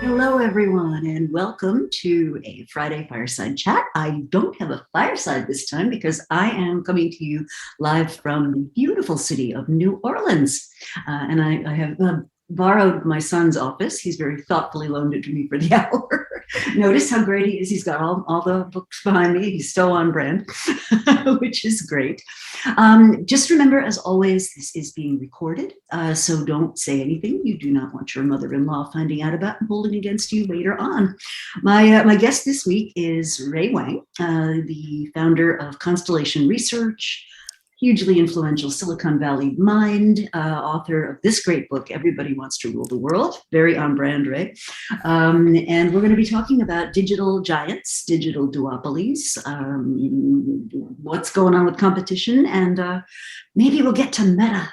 Hello, everyone, and welcome to a Friday Fireside Chat. I don't have a fireside this time because I am coming to you live from the beautiful city of New Orleans. And I have borrowed my son's office. He's very thoughtfully loaned it to me for the hour. Notice how great he is. He's got all the books behind me. He's so on brand, which is great. Just remember, as always, this is being recorded, so don't say anything you do not want your mother-in-law finding out about and holding against you later on. My guest this week is Ray Wang, the founder of Constellation Research, hugely influential Silicon Valley mind, author of this great book, Everybody Wants to Rule the World. Very on brand, Ray. And we're going to be talking about digital giants, digital duopolies, what's going on with competition, and maybe we'll get to meta.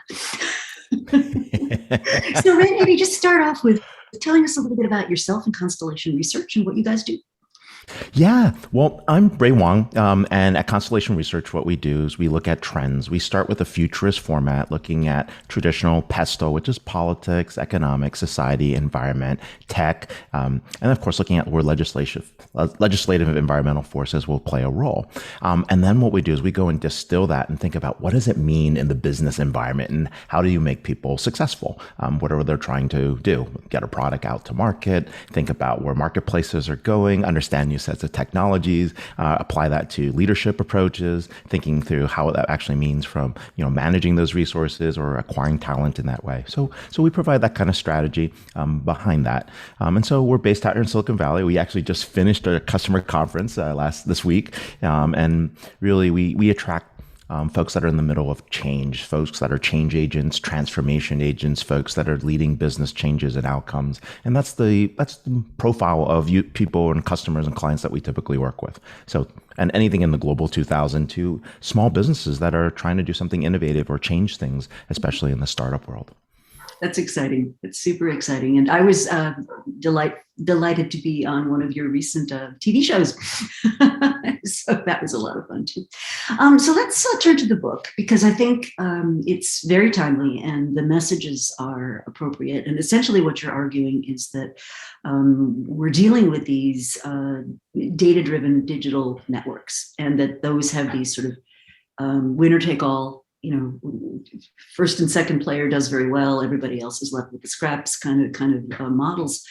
So Ray, maybe just start off with telling us a little bit about yourself and Constellation Research and what you guys do. Yeah, well, I'm Ray Wang, and at Constellation Research, what we do is we look at trends. We start with a futurist format, looking at traditional PESTO, which is politics, economics, society, environment, tech, and of course, looking at where legislative environmental forces will play a role. And then what we do is we go and distill that and think about what does it mean in the business environment and how do you make people successful? Whatever they're trying to do, get a product out to market, think about where marketplaces are going, understand new sets of technologies, apply that to leadership approaches, thinking through how that actually means from managing those resources or acquiring talent in that way. So we provide that kind of strategy behind that. And so we're based out here in Silicon Valley. We actually just finished a customer conference this week, and really we attract folks that are in the middle of change, folks that are change agents, transformation agents, folks that are leading business changes and outcomes. And that's the profile of people and customers and clients that we typically work with. So, and anything in the global 2000 to small businesses that are trying to do something innovative or change things, especially in the startup world. That's exciting. It's super exciting. And I was delighted to be on one of your recent TV shows. So that was a lot of fun too. So let's turn to the book, because I think it's very timely and the messages are appropriate. And essentially what you're arguing is that we're dealing with these data-driven digital networks, and that those have these sort of winner take all, first and second player does very well, everybody else is left with the scraps kind of models,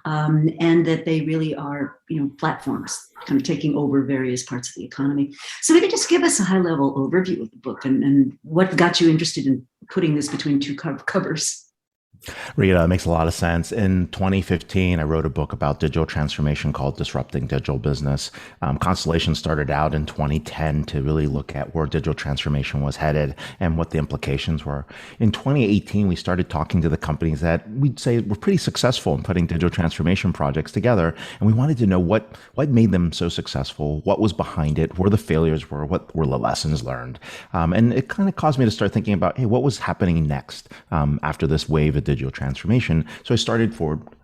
and that they really are platforms kind of taking over various parts of the economy. So maybe just give us a high level overview of the book and what got you interested in putting this between two covers. Rita, it makes a lot of sense. In 2015, I wrote a book about digital transformation called Disrupting Digital Business. Constellation started out in 2010 to really look at where digital transformation was headed and what the implications were. In 2018, we started talking to the companies that we'd say were pretty successful in putting digital transformation projects together. And we wanted to know what made them so successful, what was behind it, where the failures were, what were the lessons learned. And it kind of caused me to start thinking about, hey, what was happening next after this wave of digital transformation. So I started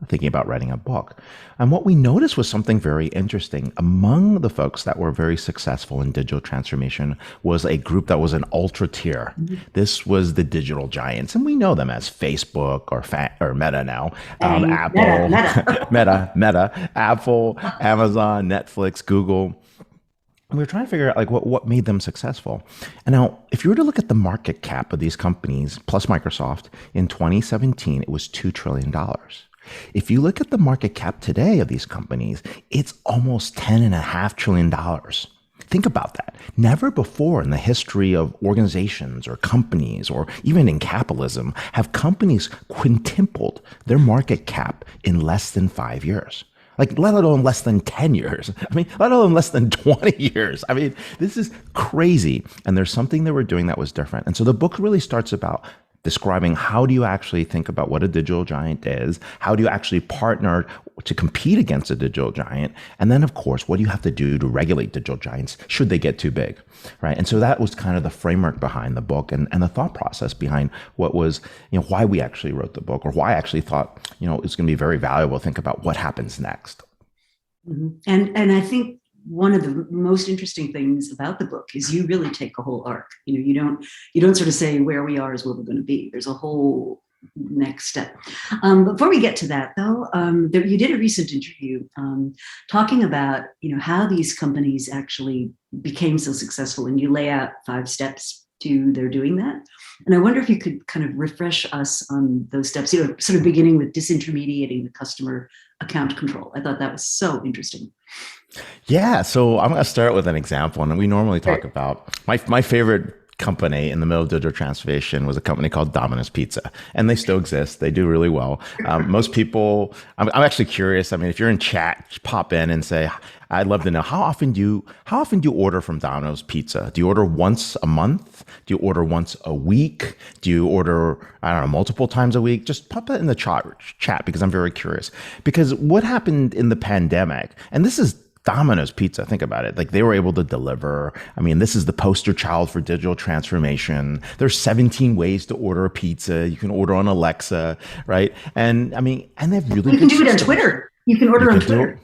thinking about writing a book. And what we noticed was something very interesting. Among the folks that were very successful in digital transformation was a group that was an ultra tier. Mm-hmm. This was the digital giants. And we know them as Facebook or Meta now, Apple, Meta, Apple, Amazon, Netflix, Google. And we were trying to figure out what made them successful. And now, if you were to look at the market cap of these companies, plus Microsoft, in 2017, it was $2 trillion. If you look at the market cap today of these companies, it's almost $10.5 trillion. Think about that. Never before in the history of organizations or companies, or even in capitalism, have companies quintupled their market cap in less than 5 years. Let alone less than 10 years. Let alone less than 20 years. This is crazy. And there's something that we're doing that was different. And so the book really starts about describing how do you actually think about what a digital giant is? How do you actually partner to compete against a digital giant? And then, of course, what do you have to do to regulate digital giants should they get too big, right? And so that was kind of the framework behind the book and the thought process behind what was, why we actually wrote the book, or why I actually thought, it's going to be very valuable to think about what happens next. Mm-hmm. And I think one of the most interesting things about the book is you really take a whole arc. You don't sort of say where we are is where we're going to be. There's a whole next step. Before we get to that, though, you did a recent interview talking about how these companies actually became so successful, and you lay out 5 steps to their doing that. And I wonder if you could kind of refresh us on those steps, sort of beginning with disintermediating the customer account control. I thought that was so interesting. Yeah, so I'm going to start with an example, and we normally talk about my favorite company in the middle of digital transformation was a company called Domino's Pizza, and they still exist. They do really well. Most people, I'm actually curious. I mean, if you're in chat, pop in and say, "I'd love to know how often do you order from Domino's Pizza? Do you order once a month? Do you order once a week? Do you order, I don't know, multiple times a week?" Just pop that in the chat because I'm very curious. Because what happened in the pandemic, and this is Domino's Pizza, think about it. Like, they were able to deliver. I mean, this is the poster child for digital transformation. There's 17 ways to order a pizza. You can order on Alexa, right? And I mean, and they have really good. You can do it on Twitter. You can order on Twitter.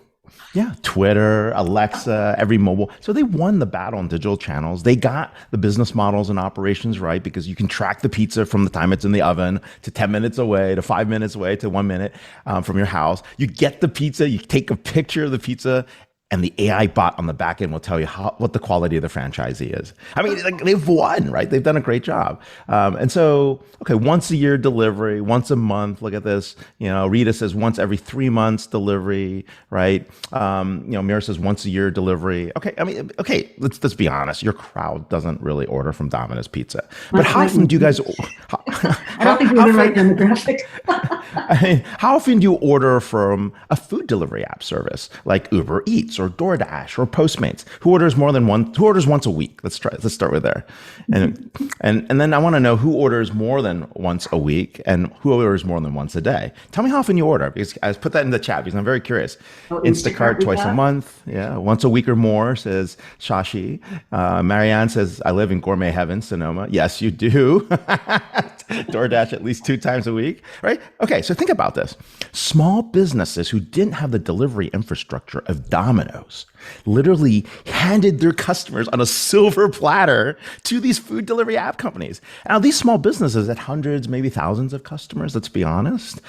Yeah, Twitter, Alexa, every mobile. So they won the battle on digital channels. They got the business models and operations right, because you can track the pizza from the time it's in the oven to 10 minutes away to 5 minutes away to 1 minute from your house. You get the pizza, you take a picture of the pizza, and the AI bot on the back end will tell you what the quality of the franchisee is. I mean, like, they've won, right? They've done a great job. And so, okay, once a year delivery, once a month. Look at this. Rita says once every 3 months delivery, right? Mira says once a year delivery. Okay, I mean, okay, let's be honest. Your crowd doesn't really order from Domino's Pizza. But how often do you guys? I don't think we're the right demographic. I mean, how often do you order from a food delivery app service like Uber Eats or DoorDash or Postmates? Who orders once a week? Let's start with there. And then I want to know who orders more than once a week and who orders more than once a day. Tell me how often you order, because I put that in the chat because I'm very curious. Instacart twice a month. Yeah. Once a week or more, says Shashi. Marianne says, I live in gourmet heaven, Sonoma. Yes, you do. DoorDash at least 2 times a week, right? Okay, so think about this. Small businesses who didn't have the delivery infrastructure of Domino's literally handed their customers on a silver platter to these food delivery app companies. Now, these small businesses had hundreds, maybe thousands of customers, let's be honest.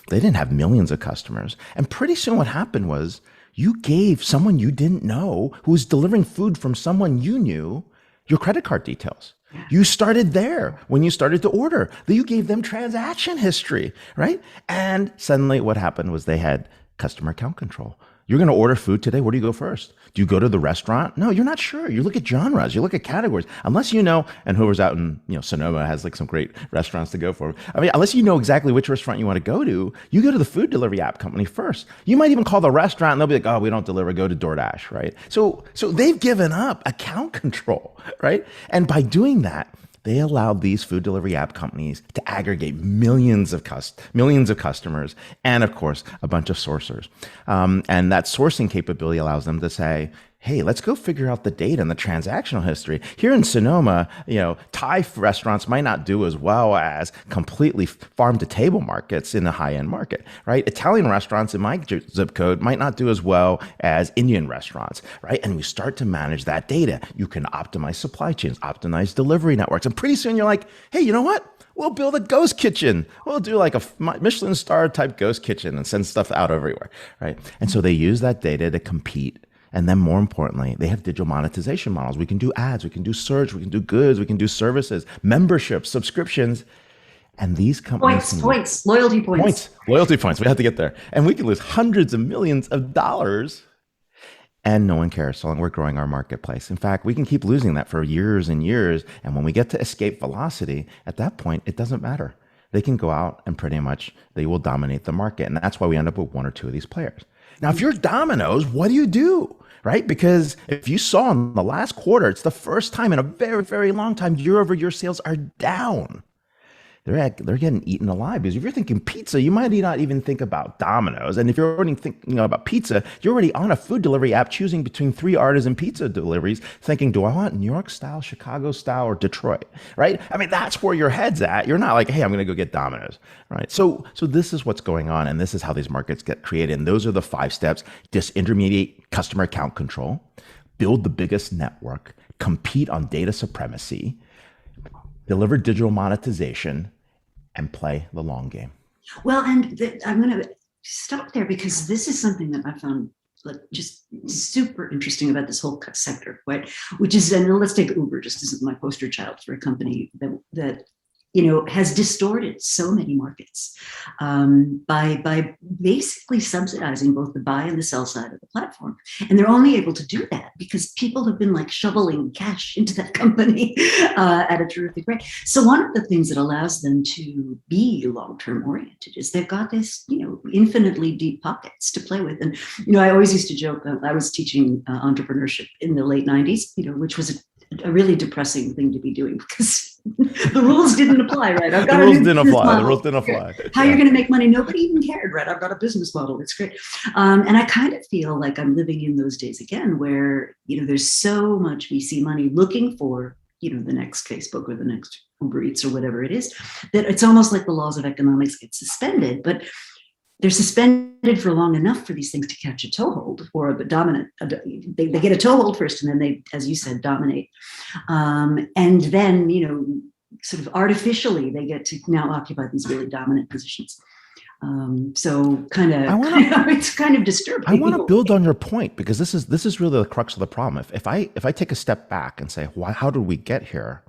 They didn't have millions of customers. And pretty soon what happened was you gave someone you didn't know who was delivering food from someone you knew your credit card details. You started there when you started to order. Then you gave them transaction history, right? And suddenly what happened was they had customer account control. You're going to order food today. Where do you go first? Do you go to the restaurant? No, you're not sure. You look at genres. You look at categories. Unless you know, and whoever's out in Sonoma has like some great restaurants to go for. I mean, unless you know exactly which restaurant you want to go to the food delivery app company first. You might even call the restaurant and they'll be like, oh, we don't deliver. Go to DoorDash, right? So they've given up account control, right? And by doing that, they allowed these food delivery app companies to aggregate millions of customers and, of course, a bunch of sourcers. And that sourcing capability allows them to say, hey, let's go figure out the data and the transactional history. Here in Sonoma, Thai restaurants might not do as well as completely farm-to-table markets in the high-end market, right? Italian restaurants in my zip code might not do as well as Indian restaurants, right? And we start to manage that data. You can optimize supply chains, optimize delivery networks, and pretty soon you're like, hey, you know what? We'll build a ghost kitchen. We'll do like a Michelin star type ghost kitchen and send stuff out everywhere, right? And so they use that data to compete. And then more importantly, they have digital monetization models. We can do ads, we can do search, we can do goods, we can do services, memberships, subscriptions. And these companies... Loyalty points. Loyalty points. We have to get there. And we can lose hundreds of millions of dollars and no one cares. So long we're growing our marketplace. In fact, we can keep losing that for years and years. And when we get to escape velocity, at that point, it doesn't matter. They can go out and pretty much they will dominate the market. And that's why we end up with 1 or 2 of these players. Now, if you're Domino's, what do? Right? Because if you saw in the last quarter, it's the first time in a very, very long time, year-over-year sales are down. They're getting eaten alive. Because if you're thinking pizza, you might not even think about Domino's. And if you're already thinking about pizza, you're already on a food delivery app choosing between 3 artisan pizza deliveries, thinking, do I want New York style, Chicago style, or Detroit? Right? I mean, that's where your head's at. You're not like, hey, I'm going to go get Domino's. Right? So this is what's going on, and this is how these markets get created. And those are the 5 steps: disintermediate customer account control, build the biggest network, compete on data supremacy, deliver digital monetization, and play the long game. Well, and I'm going to stop there because this is something that I found just super interesting about this whole sector, right? Which is, and let's take Uber just as my poster child for a company that has distorted so many markets by basically subsidizing both the buy and the sell side of the platform. And they're only able to do that because people have been like shoveling cash into that company at a terrific rate. So one of the things that allows them to be long-term oriented is they've got this, infinitely deep pockets to play with. And, I always used to joke, I was teaching entrepreneurship in the late 90s, which was a really depressing thing to be doing because the rules didn't apply, right? The rules didn't apply. How you're going to make money? Nobody even cared, right? I've got a business model. It's great. And I kind of feel like I'm living in those days again where, there's so much VC money looking for, the next Facebook or the next Uber Eats or whatever it is, that it's almost like the laws of economics get suspended. But they're suspended for long enough for these things to catch a toehold or a dominant. They get a toehold first, and then they, as you said, dominate. And then, sort of artificially, they get to now occupy these really dominant positions. So it's kind of disturbing. I want to build on your point because this is really the crux of the problem. If I take a step back and say, how did we get here?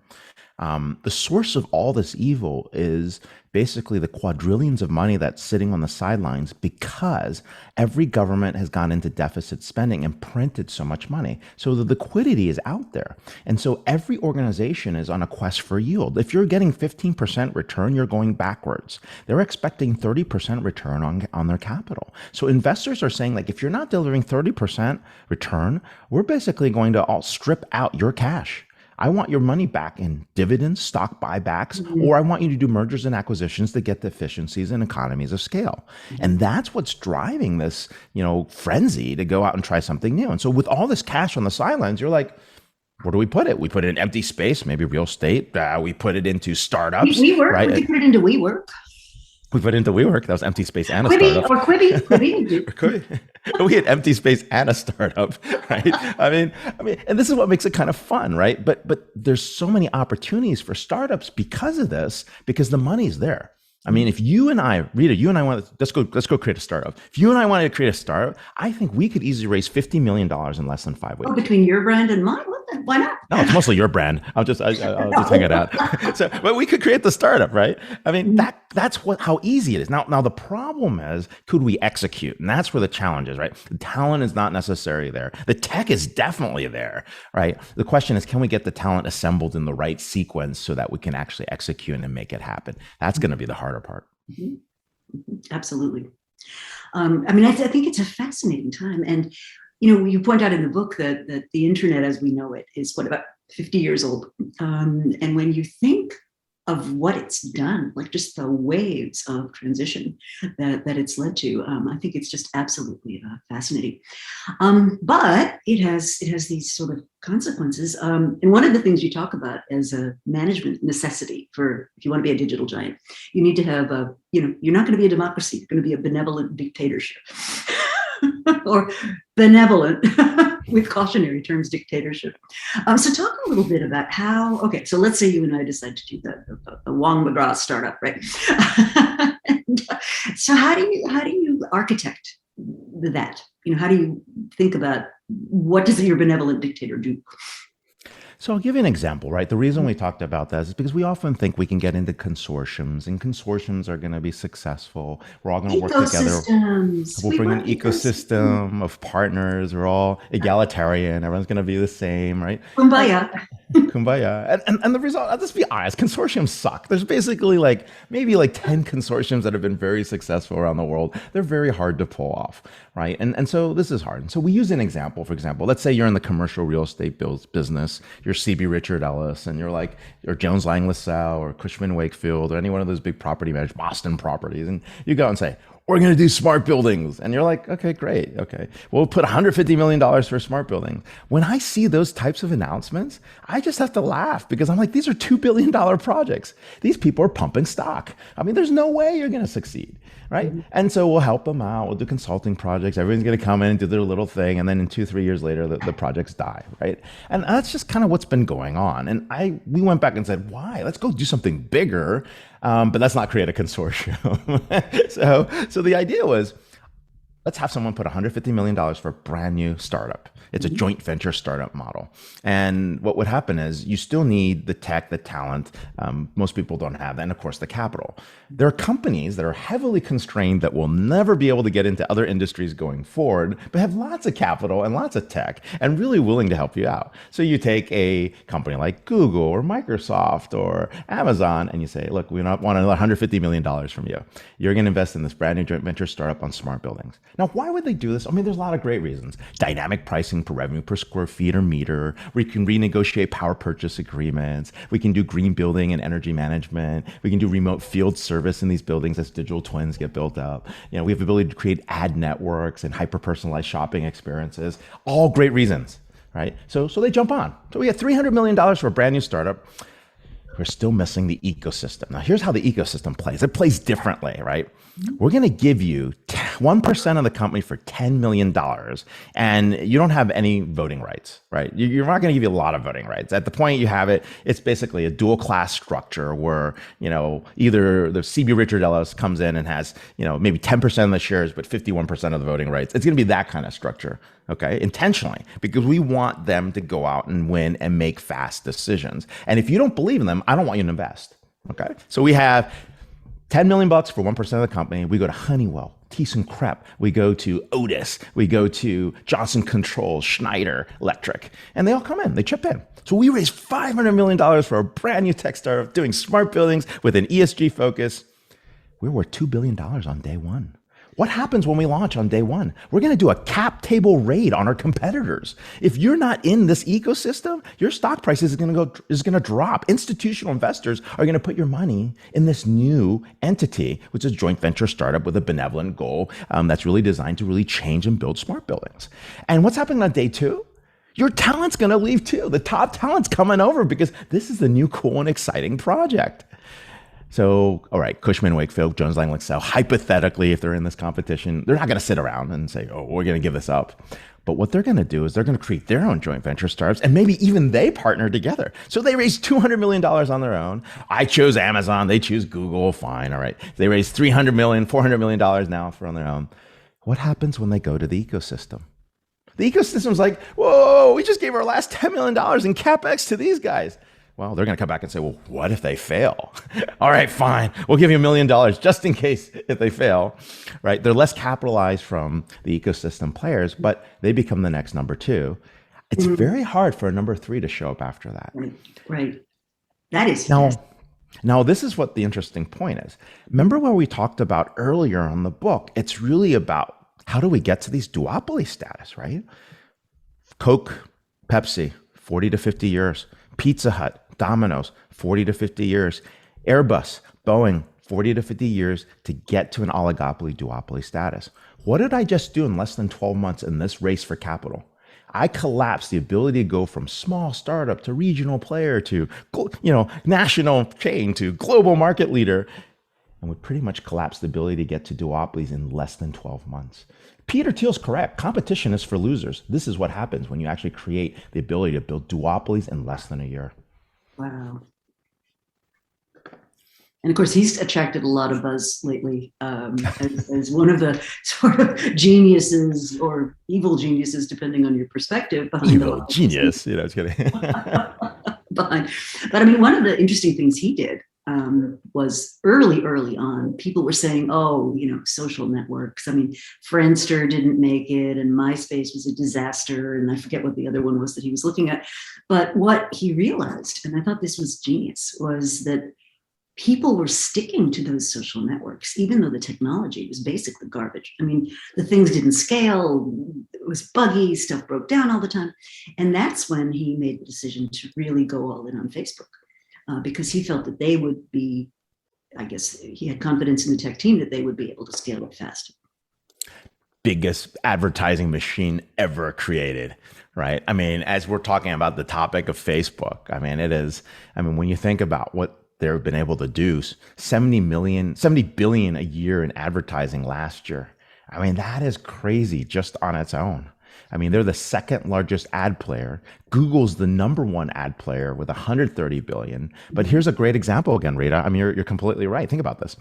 The source of all this evil is basically the quadrillions of money that's sitting on the sidelines because every government has gone into deficit spending and printed so much money. So the liquidity is out there. And so every organization is on a quest for yield. If you're getting 15% return, you're going backwards. They're expecting 30% return on their capital. So investors are saying, like, if you're not delivering 30% return, we're basically going to all strip out your cash. I want your money back in dividends, stock buybacks, or I want you to do mergers and acquisitions to get the efficiencies and economies of scale. And that's what's driving this, frenzy to go out and try something new. And so with all this cash on the sidelines, you're like, where do we put it? We put it in empty space, maybe real estate. We put it into startups. WeWork, right? We could put it into WeWork. We put it into WeWork. That was empty space and a Quibi, startup. Or Quibi. We had empty space and a startup, right? I mean, and this is what makes it kind of fun, right? But there's so many opportunities for startups because of this, because the money's there. I mean, if you and I, Rita, let's go create a startup. If you and I wanted to create a startup, I think we could easily raise $50 million in less than 5 weeks. Oh, between your brand and mine? Why not? No, it's mostly your brand. I'll just hang it out. But we could create the startup, right? I mean, that's how easy it is. Now the problem is, could we execute? And that's where the challenge is, right? The talent is not necessarily there. The tech is definitely there, right? The question is, can we get the talent assembled in the right sequence so that we can actually execute and make it happen? That's going to be the harder part. Mm-hmm. Absolutely. I think it's a fascinating time. And you point out in the book that the internet as we know it is about 50 years old. And when you think of what it's done, like just the waves of transition that it's led to, I think it's just absolutely fascinating. But it has these sort of consequences. And one of the things you talk about as a management necessity for if you want to be a digital giant, you need to have you're not going to be a democracy, you're going to be a benevolent dictatorship. Or benevolent, with cautionary terms, dictatorship. So talk a little bit about so let's say you and I decide to do the Wang McGrath startup, right? So how do you architect that? How do you think about what does your benevolent dictator do? So I'll give you an example, right? The reason we talked about that is because we often think we can get into consortiums, and consortiums are going to be successful. We're all going to work together. We'll bring an ecosystem of partners. We're all egalitarian. Everyone's going to be the same, right? Kumbaya. Kumbaya. And the result, I'll just be honest, consortiums suck. There's basically maybe 10 consortiums that have been very successful around the world. They're very hard to pull off, right? And so this is hard. And so we use an example, for example, let's say you're in the commercial real estate business. You're CB Richard Ellis, and you're Jones Lang LaSalle or Cushman Wakefield or any one of those big property managers, Boston Properties, and you go and say, we're going to do smart buildings. And you're like, okay, great. Okay. We'll put $150 million for smart buildings. When I see those types of announcements, I just have to laugh because I'm like, these are $2 billion projects. These people are pumping stock. I mean, there's no way you're going to succeed, right? Mm-hmm. And so we'll help them out. We'll do consulting projects. Everyone's going to come in and do their little thing. And then in 2-3 years later, the projects die, right? And that's just kind of what's been going on. And we went back and said, why? Let's go do something bigger. But let's not create a consortium. So the idea was, let's have someone put $150 million for a brand new startup. It's a joint venture startup model. And what would happen is you still need the tech, the talent. Most people don't have that. And of course, the capital. There are companies that are heavily constrained that will never be able to get into other industries going forward, but have lots of capital and lots of tech and really willing to help you out. So you take a company like Google or Microsoft or Amazon and you say, look, we want another $150 million from you. You're going to invest in this brand new joint venture startup on smart buildings. Now, why would they do this? I mean, there's a lot of great reasons. Dynamic pricing per revenue per square feet or meter. We can renegotiate power purchase agreements. We can do green building and energy management. We can do remote field service in these buildings as digital twins get built up. We have the ability to create ad networks and hyper-personalized shopping experiences. All great reasons, right? So they jump on. So we get $300 million for a brand new startup. We're still missing the ecosystem. Now, here's how the ecosystem plays. It plays differently, right? We're going to give you 1% of the company for $10 million, and you don't have any voting rights, right? You're not going to give you a lot of voting rights. At the point you have it, it's basically a dual class structure where, either the CB Richard Ellis comes in and has, maybe 10% of the shares, but 51% of the voting rights. It's going to be that kind of structure, okay? Intentionally, because we want them to go out and win and make fast decisions. And if you don't believe in them, I don't want you to invest, okay? So we have $10 million for 1% of the company. We go to Honeywell, ThyssenKrupp. We go to Otis. We go to Johnson Controls, Schneider Electric. And they all come in. They chip in. So we raised $500 million for a brand new tech startup doing smart buildings with an ESG focus. We're worth $2 billion on day one. What happens when we launch on day one? We're going to do a cap table raid on our competitors. If you're not in this ecosystem, your stock price is going to drop. Institutional investors are going to put your money in this new entity, which is a joint venture startup with a benevolent goal that's really designed to really change and build smart buildings. And what's happening on day two? Your talent's going to leave too. The top talent's coming over because this is the new cool and exciting project. So, all right, Cushman, Wakefield, Jones Lang LaSalle, hypothetically, if they're in this competition, they're not going to sit around and say, oh, we're going to give this up. But what they're going to do is they're going to create their own joint venture startups, and maybe even they partner together. So they raise $200 million on their own. I chose Amazon. They choose Google. Fine. All right. They raise $300 million, $400 million now for on their own. What happens when they go to the ecosystem? The ecosystem's like, whoa, we just gave our last $10 million in CapEx to these guys. Well, they're going to come back and say, well, what if they fail? All right, fine. We'll give you $1 million just in case if they fail, right? They're less capitalized from the ecosystem players, but they become the next number two. It's very hard for a number three to show up after that. Right. That is Now, this is what the interesting point is. Remember what we talked about earlier on the book? It's really about how do we get to these duopoly status, right? Coke, Pepsi, 40 to 50 years. Pizza Hut, Domino's, 40 to 50 years. Airbus, Boeing, 40 to 50 years to get to an oligopoly duopoly status. What did I just do in less than 12 months in this race for capital? I collapsed the ability to go from small startup to regional player to national chain to global market leader. And we pretty much collapsed the ability to get to duopolies in less than 12 months. Peter Thiel's correct. Competition is for losers. This is what happens when you actually create the ability to build duopolies in less than a year. Wow. And of course, he's attracted a lot of buzz lately as one of the sort of geniuses or evil geniuses, depending on your perspective. Evil genius, I was kidding. But I mean, one of the interesting things he did was early on, people were saying, oh, social networks. I mean, Friendster didn't make it and MySpace was a disaster. And I forget what the other one was that he was looking at. But what he realized, and I thought this was genius, was that people were sticking to those social networks, even though the technology was basically garbage. I mean, the things didn't scale. It was buggy. Stuff broke down all the time. And that's when he made the decision to really go all in on Facebook. Because he felt that they would be, I guess he had confidence in the tech team that they would be able to scale it fast. Biggest advertising machine ever created, right? I mean, as we're talking about the topic of Facebook, when you think about what they've been able to do, 70 billion a year in advertising last year. I mean, that is crazy just on its own. I mean, they're the second largest ad player. Google's the number one ad player with 130 billion. But here's a great example again, Rita. I mean, you're completely right. Think about this.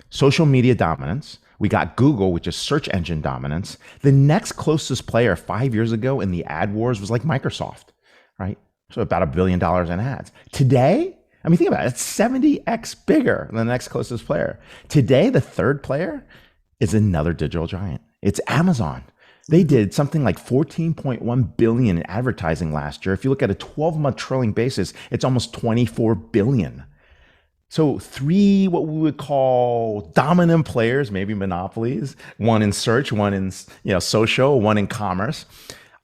Social media dominance. We got Google, which is search engine dominance. The next closest player 5 years ago in the ad wars was like Microsoft, right? So about $1 billion in ads. Today, I mean, think about it. It's 70x bigger than the next closest player. Today, the third player is another digital giant. It's Amazon. They did something like 14.1 billion in advertising last year. If you look at a 12-month trailing basis, it's almost 24 billion. So three, what we would call dominant players, maybe monopolies, one in search, one in social, one in commerce,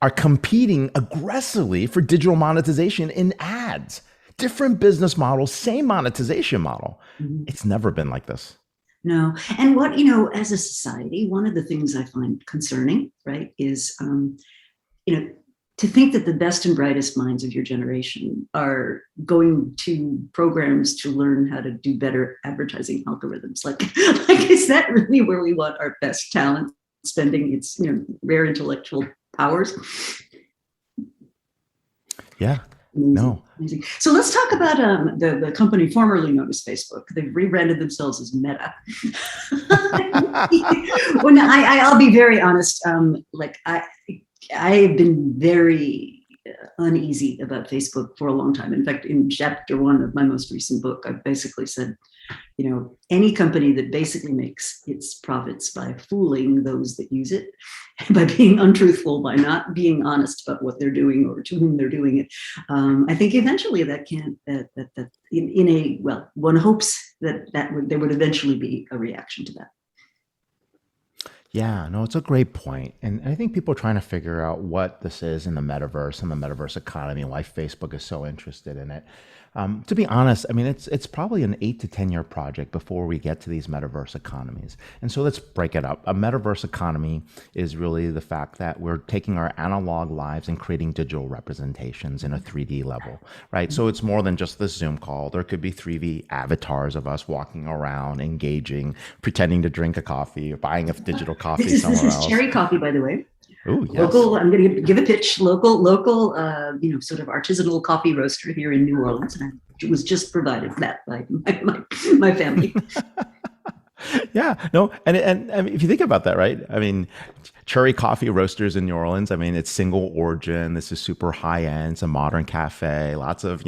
are competing aggressively for digital monetization in ads. Different business models, same monetization model. Mm-hmm. It's never been like this. No. And what, as a society, one of the things I find concerning, right, is, to think that the best and brightest minds of your generation are going to programs to learn how to do better advertising algorithms. Like is that really where we want our best talent spending its, rare intellectual powers? Yeah. Amazing. No. Amazing. So let's talk about the company formerly known as Facebook. They've rebranded themselves as Meta. Well, no, I'll be very honest. I have been very uneasy about Facebook for a long time. In fact, in chapter 1 of my most recent book, I basically said, any company that basically makes its profits by fooling those that use it, by being untruthful, by not being honest about what they're doing or to whom they're doing it, I think eventually one hopes that there would eventually be a reaction to that. Yeah, no, it's a great point. And I think people are trying to figure out what this is in the metaverse and the metaverse economy and why Facebook is so interested in it. To be honest, I mean, it's probably an 8 to 10 year project before we get to these metaverse economies. And so let's break it up. A metaverse economy is really the fact that we're taking our analog lives and creating digital representations in a 3D level, right? So it's more than just this Zoom call. There could be 3D avatars of us walking around, engaging, pretending to drink a coffee or buying a digital coffee somewhere else. This is cherry coffee, by the way. Ooh, yes. Local, I'm going to give a pitch. Local, sort of artisanal coffee roaster here in New Orleans, and it was just provided that by my family. Yeah, no, and I mean, if you think about that, right? I mean, cherry coffee roasters in New Orleans. I mean, it's single origin. This is super high end. It's a modern cafe. Lots of,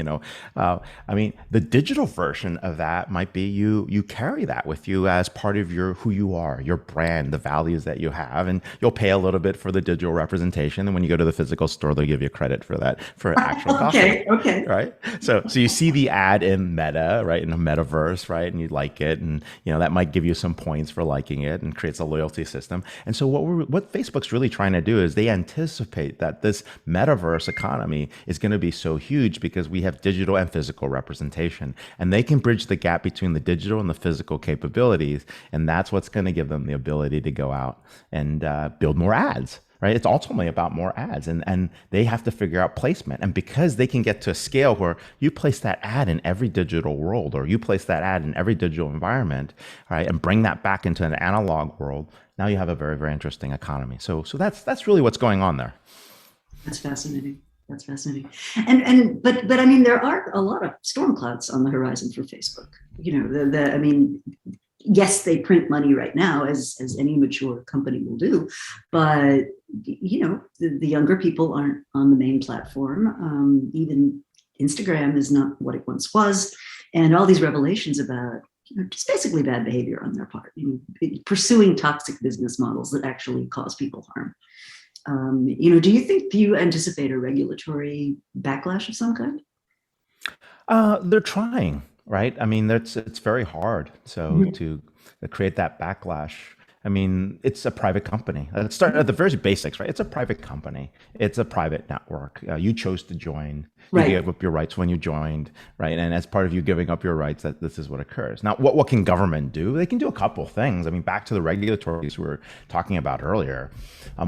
I mean, the digital version of that might be you carry that with you as part of who you are, your brand, the values that you have, and you'll pay a little bit for the digital representation. And when you go to the physical store, they'll give you credit for that for actual coffee. Okay. Right. So you see the ad in Meta, right, in the metaverse, right, and you like it, and that might give you some points for liking it and creates a loyalty system. And so what Facebook's really trying to do is they anticipate that this metaverse economy is going to be so huge because we have digital and physical representation, and they can bridge the gap between the digital and the physical capabilities. And that's what's going to give them the ability to go out and build more ads. Right? It's ultimately about more ads, and they have to figure out placement. And because they can get to a scale where you place that ad in every digital world, or you place that ad in every digital environment, right, and bring that back into an analog world, now you have a very, very interesting economy. So that's really what's going on there. That's fascinating. That's fascinating. But I mean, there are a lot of storm clouds on the horizon for Facebook. Yes, they print money right now, as any mature company will do, but the younger people aren't on the main platform. Even Instagram is not what it once was, and all these revelations about just basically bad behavior on their part, pursuing toxic business models that actually cause people harm. Do you anticipate a regulatory backlash of some kind? They're trying. Right. I mean, it's very hard. So to create that backlash, I mean, it's a private company. Let's start at the very basics, right? It's a private company. It's a private network. You chose to join. You gave up your rights when you joined, right? And as part of you giving up your rights, that this is what occurs. Now, what can government do? They can do a couple of things. I mean, back to the regulatories we were talking about earlier.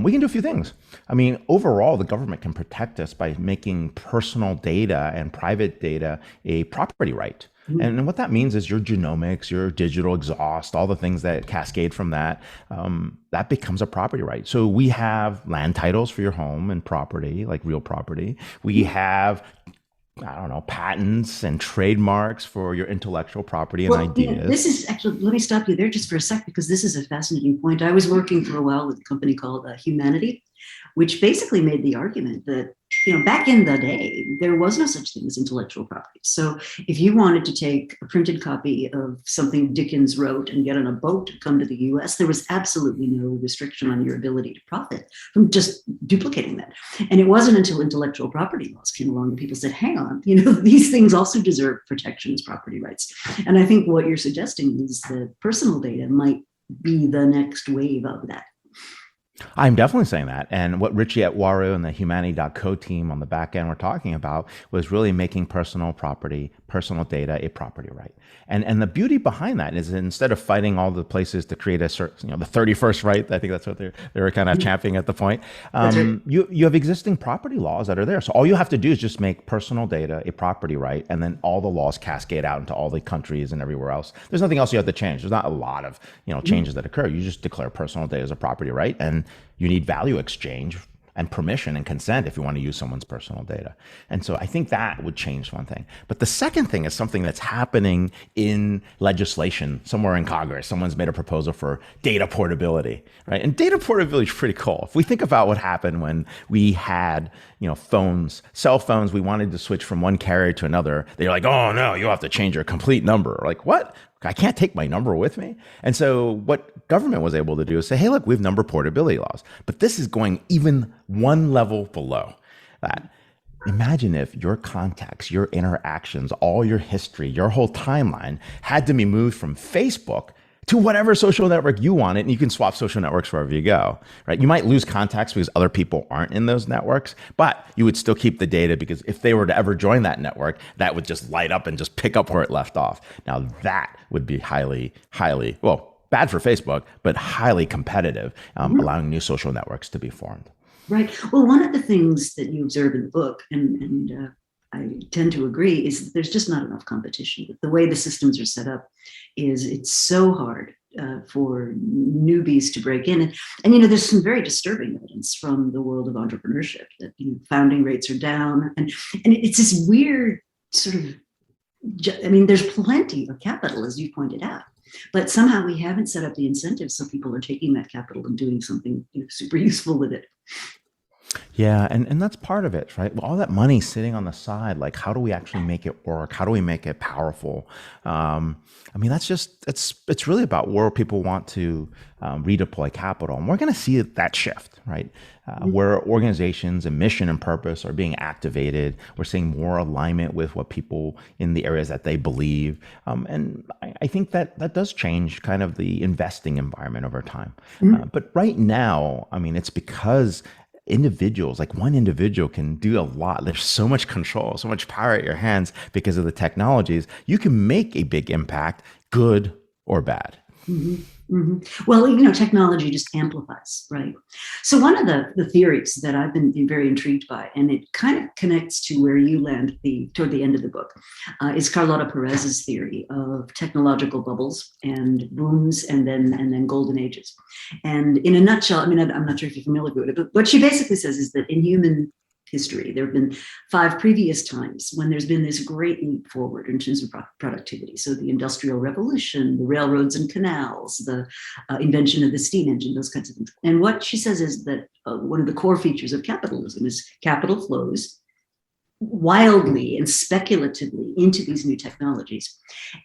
We can do a few things. I mean, overall, the government can protect us by making personal data and private data a property right. And what that means is your genomics, your digital exhaust, all the things that cascade from that, that becomes a property right. So we have land titles for your home and property, like real property. We have, I don't know, patents and trademarks for your intellectual property and Well, ideas. this is actually, let me stop you there just for a sec, because this is a fascinating point. I was working for a while with a company called Humanity, which basically made the argument that, back in the day, there was no such thing as intellectual property. So if you wanted to take a printed copy of something Dickens wrote and get on a boat to come to the US, there was absolutely no restriction on your ability to profit from just duplicating that. And it wasn't until intellectual property laws came along that people said, hang on, these things also deserve protection as property rights. And I think what you're suggesting is that personal data might be the next wave of that. I'm definitely saying that. And what Richie at Waru and the Humanity.co team on the back end were talking about was really making personal property, personal data, a property right. And the beauty behind that is that instead of fighting all the places to create a certain, the 31st right, I think that's what they were kind of championing at the point. Right. You have existing property laws that are there. So all you have to do is just make personal data a property right, and then all the laws cascade out into all the countries and everywhere else. There's nothing else you have to change. There's not a lot of changes that occur. You just declare personal data as a property right, and you need value exchange and permission and consent if you want to use someone's personal data. And so I think that would change one thing. But the second thing is something that's happening in legislation somewhere in Congress. Someone's made a proposal for data portability, right? And data portability is pretty cool. If we think about what happened when we had, phones, cell phones, we wanted to switch from one carrier to another. They're like, oh no, you have to change your complete number. Like, what? I can't take my number with me. And so what government was able to do is say, hey, look, we have number portability laws. But this is going even one level below that. Imagine if your contacts, your interactions, all your history, your whole timeline had to be moved from Facebook to whatever social network you want it, and you can swap social networks wherever you go, right? You might lose contacts because other people aren't in those networks, but you would still keep the data because if they were to ever join that network, that would just light up and just pick up where it left off. Now that would be highly, well, bad for Facebook, but highly competitive, allowing new social networks to be formed. Right. Well, one of the things that you observe in the book, and I tend to agree, is that there's just not enough competition. The way the systems are set up is it's so hard for newbies to break in. And there's some very disturbing evidence from the world of entrepreneurship that founding rates are down. And it's this weird sort of, there's plenty of capital, as you pointed out. But somehow we haven't set up the incentives so people are taking that capital and doing something super useful with it. Yeah, and that's part of it, right? All that money sitting on the side, like how do we actually make it work? How do we make it powerful? That's just, it's really about where people want to redeploy capital. And we're going to see that shift, right? Where organizations and mission and purpose are being activated. We're seeing more alignment with what people in the areas that they believe. And I think that does change kind of the investing environment over time. But right now, it's because individuals, like one individual can do a lot. There's so much control, so much power at your hands because of the technologies. You can make a big impact, good or bad. Mm-hmm. Mm-hmm. Well, technology just amplifies, right? So one of the theories that I've been very intrigued by, and it kind of connects to where you land toward the end of the book, is Carlota Perez's theory of technological bubbles and booms and then golden ages. And in a nutshell, I'm not sure if you're familiar with it, but what she basically says is that in human history, there have been 5 previous times when there's been this great leap forward in terms of productivity. So the Industrial Revolution, the railroads and canals, the invention of the steam engine, those kinds of things. And what she says is that one of the core features of capitalism is capital flows wildly and speculatively into these new technologies.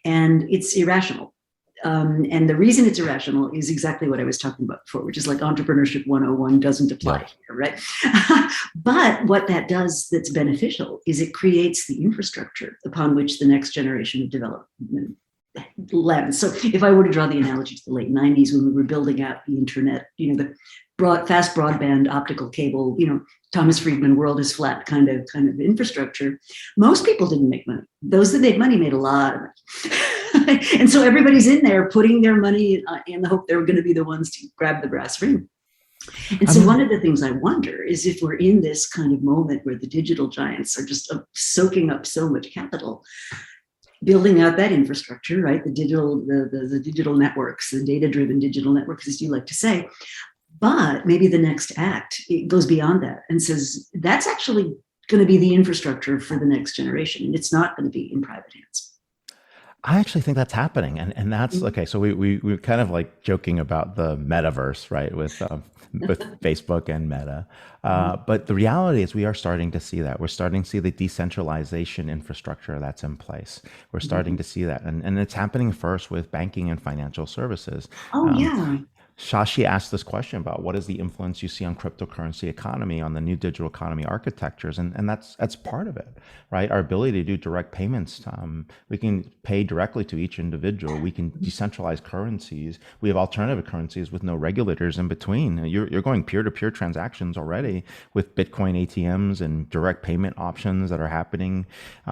And it's irrational. And the reason it's irrational is exactly what I was talking about before, which is like entrepreneurship 101 doesn't apply here, right? But what that does that's beneficial is it creates the infrastructure upon which the next generation of development lands. So if I were to draw the analogy to the late 90s when we were building out the internet, the fast broadband optical cable, Thomas Friedman world is flat kind of infrastructure, most people didn't make money. Those that made money made a lot of money. And so everybody's in there putting their money in the hope they're going to be the ones to grab the brass ring. And so one of the things I wonder is if we're in this kind of moment where the digital giants are just soaking up so much capital, building out that infrastructure, right? The digital networks, the data-driven digital networks, as you like to say. But maybe the next act, it goes beyond that and says that's actually going to be the infrastructure for the next generation, and it's not going to be in private hands. I actually think that's happening, and that's okay. So we're kind of like joking about the metaverse, right, with Facebook and Meta, but the reality is we are starting to see that. We're starting to see the decentralization infrastructure that's in place. We're starting to see that, and it's happening first with banking and financial services. Oh yeah. Shashi asked this question about what is the influence you see on cryptocurrency economy, on the new digital economy architectures, and that's part of it, right? Our ability to do direct payments. We can pay directly to each individual. We can decentralize currencies. We have alternative currencies with no regulators in between. You're going peer-to-peer transactions already with Bitcoin ATMs and direct payment options that are happening.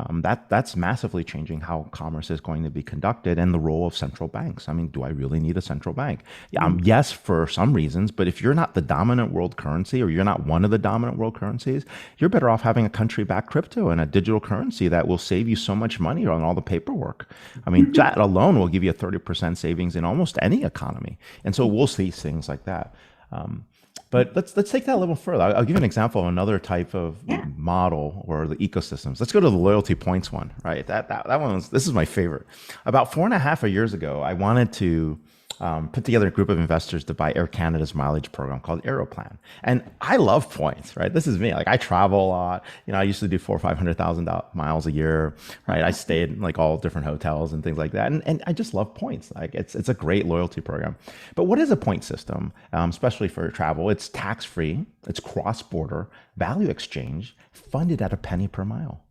That's massively changing how commerce is going to be conducted and the role of central banks. I mean, do I really need a central bank? Yes, for some reasons, but if you're not the dominant world currency or you're not one of the dominant world currencies, you're better off having a country-backed crypto and a digital currency that will save you so much money on all the paperwork. I mean, that alone will give you a 30% savings in almost any economy. And so we'll see things like that. But let's take that a little further. I'll give you an example of another type of model or the ecosystems. Let's go to the loyalty points one, right? That one this is my favorite. About 4.5 years ago, I wanted to put together a group of investors to buy Air Canada's mileage program called Aeroplan. And I love points, right? This is me. Like I travel a lot. I used to do 400,000 or 500,000 miles a year, right? I stayed in like all different hotels and things like that. And I just love points. Like it's a great loyalty program. But what is a point system, especially for travel? It's tax-free, it's cross-border, value exchange, funded at a penny per mile.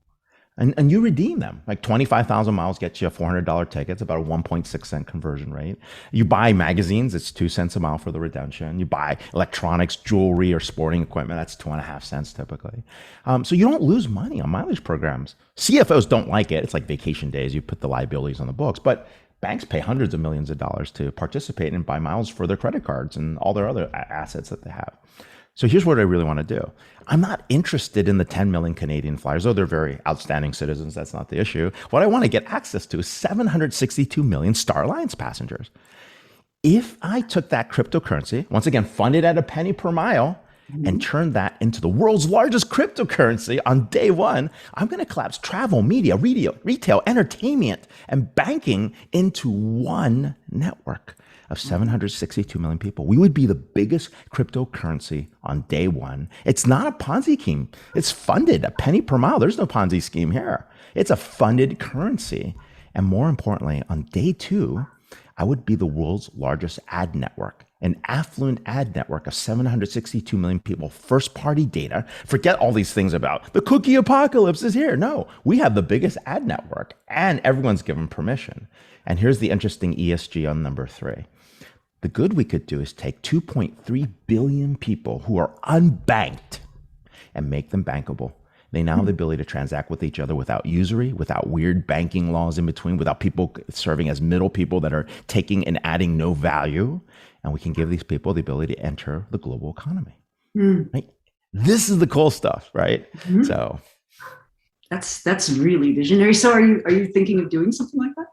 And you redeem them. Like 25,000 miles gets you a $400 ticket. It's about a 1.6 cent conversion rate. You buy magazines, it's 2 cents a mile for the redemption. You buy electronics, jewelry, or sporting equipment, that's 2.5 cents typically. So you don't lose money on mileage programs. CFOs don't like it. It's like vacation days. You put the liabilities on the books. But banks pay hundreds of millions of dollars to participate and buy miles for their credit cards and all their other assets that they have. So here's what I really want to do. I'm not interested in the 10 million Canadian flyers, though they're very outstanding citizens. That's not the issue. What I want to get access to is 762 million Star Alliance passengers. If I took that cryptocurrency, once again, funded at a penny per mile, and turned that into the world's largest cryptocurrency on day one, I'm going to collapse travel, media, retail, entertainment, and banking into one network of 762 million people. We would be the biggest cryptocurrency on day one. It's not a Ponzi scheme. It's funded a penny per mile. There's no Ponzi scheme here. It's a funded currency. And more importantly, on day two, I would be the world's largest ad network, an affluent ad network of 762 million people, first party data. Forget all these things about the cookie apocalypse is here. No, we have the biggest ad network and everyone's given permission. And here's the interesting ESG on number 3. The good we could do is take 2.3 billion people who are unbanked and make them bankable. They now have the ability to transact with each other without usury, without weird banking laws in between, without people serving as middle people that are taking and adding no value. And we can give these people the ability to enter the global economy. Right? This is the cool stuff, right? So that's really visionary. So are you thinking of doing something like that?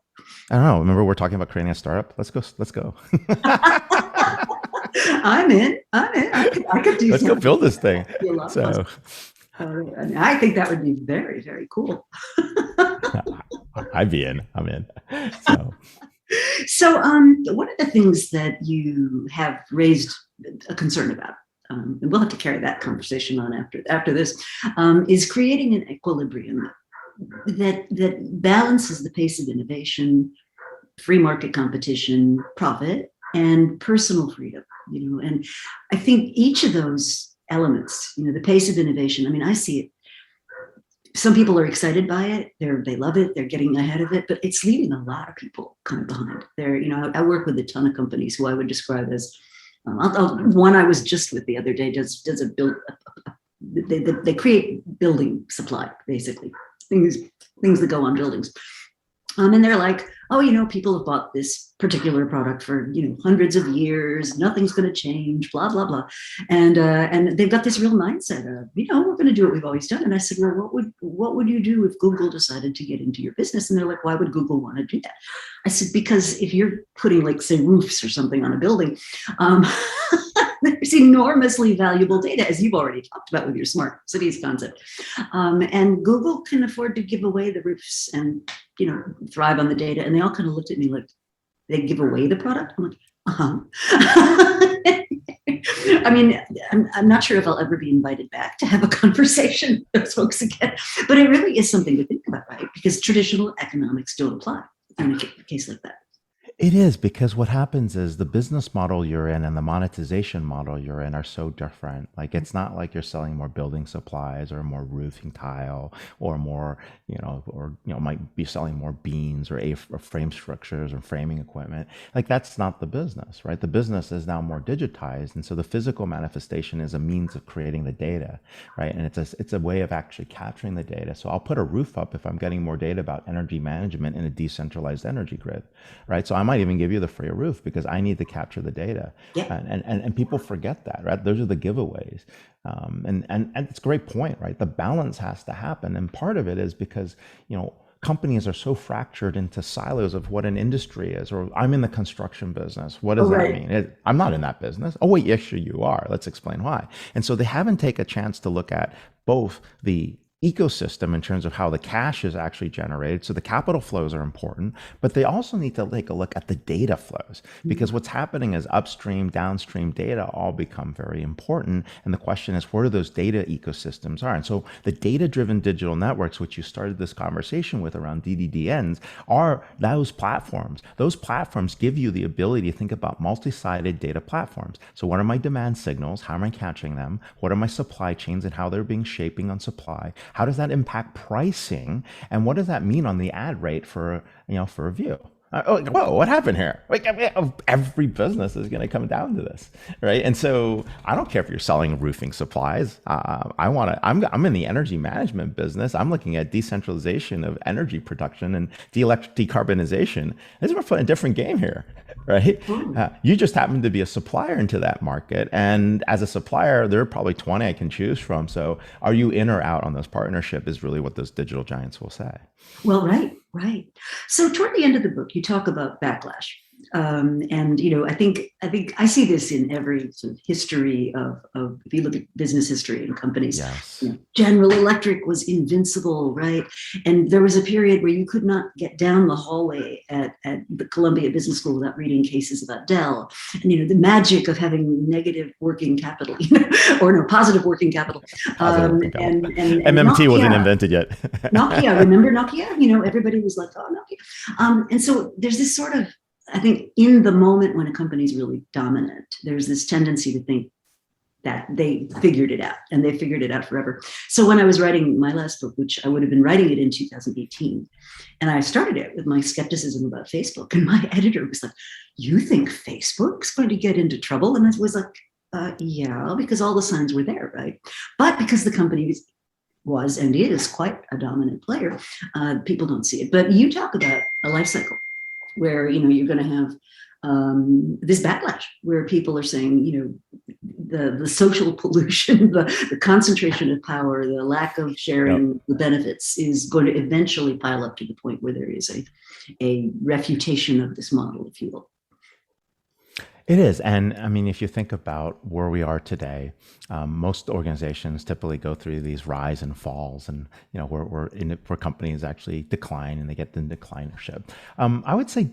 I don't know. Remember, we're talking about creating a startup. Let's go. I'm in. I could do. Let's go build this thing. So, I think that would be very, very cool. I'd be in. I'm in. So, one of the things that you have raised a concern about, and we'll have to carry that conversation on after this, is creating an equilibrium that balances the pace of innovation, free market competition, profit, and personal freedom. And I think each of those elements, the pace of innovation. I mean, I see it. Some people are excited by it. They love it. They're getting ahead of it, but it's leaving a lot of people kind of behind. I work with a ton of companies who I would describe as one I was just with the other day does a build. They create building supply, basically things that go on buildings, And they're like, oh, people have bought this particular product for, hundreds of years. Nothing's going to change, blah, blah, blah. And they've got this real mindset of, we're going to do what we've always done. And I said, well, what would you do if Google decided to get into your business? And they're like, why would Google want to do that? I said, because if you're putting, like, say, roofs or something on a building, there's enormously valuable data, as you've already talked about with your smart cities concept. And Google can afford to give away the roofs and, thrive on the data. And they all kind of looked at me like, they give away the product? I'm like, uh-huh. I mean, I'm not sure if I'll ever be invited back to have a conversation with those folks again, but it really is something to think about, right? Because traditional economics don't apply in a case like that. It is, because what happens is the business model you're in and the monetization model you're in are so different. Like, it's not like you're selling more building supplies or more roofing tile or more, might be selling more beams or frame structures or framing equipment. Like, that's not the business, right? The business is now more digitized. And so the physical manifestation is a means of creating the data, right? And it's a way of actually capturing the data. So I'll put a roof up if I'm getting more data about energy management in a decentralized energy grid, right? So I might even give you the free roof because I need to capture the data. Yeah. And people forget that, right? Those are the giveaways. And it's a great point, right? The balance has to happen. And part of it is because, companies are so fractured into silos of what an industry is. Or I'm in the construction business. What does that mean? I'm not in that business. Oh, wait, yes, sure you are. Let's explain why. And so they haven't taken a chance to look at both the ecosystem in terms of how the cash is actually generated. So the capital flows are important, but they also need to take a look at the data flows, because what's happening is upstream, downstream data all become very important. And the question is, where do those data ecosystems are? And so the data-driven digital networks, which you started this conversation with around DDDNs, are those platforms. Those platforms give you the ability to think about multi-sided data platforms. So what are my demand signals? How am I catching them? What are my supply chains and how they're being shaping on supply? How does that impact pricing? And what does that mean on the ad rate for a view? Whoa, what happened here? Like, every business is going to come down to this, right? And so I don't care if you're selling roofing supplies. I'm in the energy management business. I'm looking at decentralization of energy production and decarbonization. We're playing a different game here, right? You just happen to be a supplier into that market. And as a supplier, there are probably 20 I can choose from. So are you in or out on this partnership is really what those digital giants will say. Well, right. So toward the end of the book, you talk about backlash. And I think I see this in every sort of history of if you look at business history and companies. Yes. General Electric was invincible, right? And there was a period where you could not get down the hallway at the Columbia Business School without reading cases about Dell. And the magic of having negative working capital, or no, positive working capital. And MMT Nokia, wasn't invented yet. Nokia, remember Nokia? Everybody was like, oh, Nokia. And so there's this sort of, I think, in the moment when a company is really dominant, there's this tendency to think that they figured it out, and they figured it out forever. So when I was writing my last book, which I would have been writing it in 2018, and I started it with my skepticism about Facebook, and my editor was like, you think Facebook's going to get into trouble? And I was like, yeah, because all the signs were there, right? But because the company was and is quite a dominant player, people don't see it. But you talk about a life cycle where you're going to have this backlash where people are saying the social pollution, the concentration of power, the lack of sharing the benefits is going to eventually pile up to the point where there is a refutation of this model, if you will. It is. And I mean, if you think about where we are today, most organizations typically go through these rise and falls, and where companies actually decline and they get the declinership. I would say,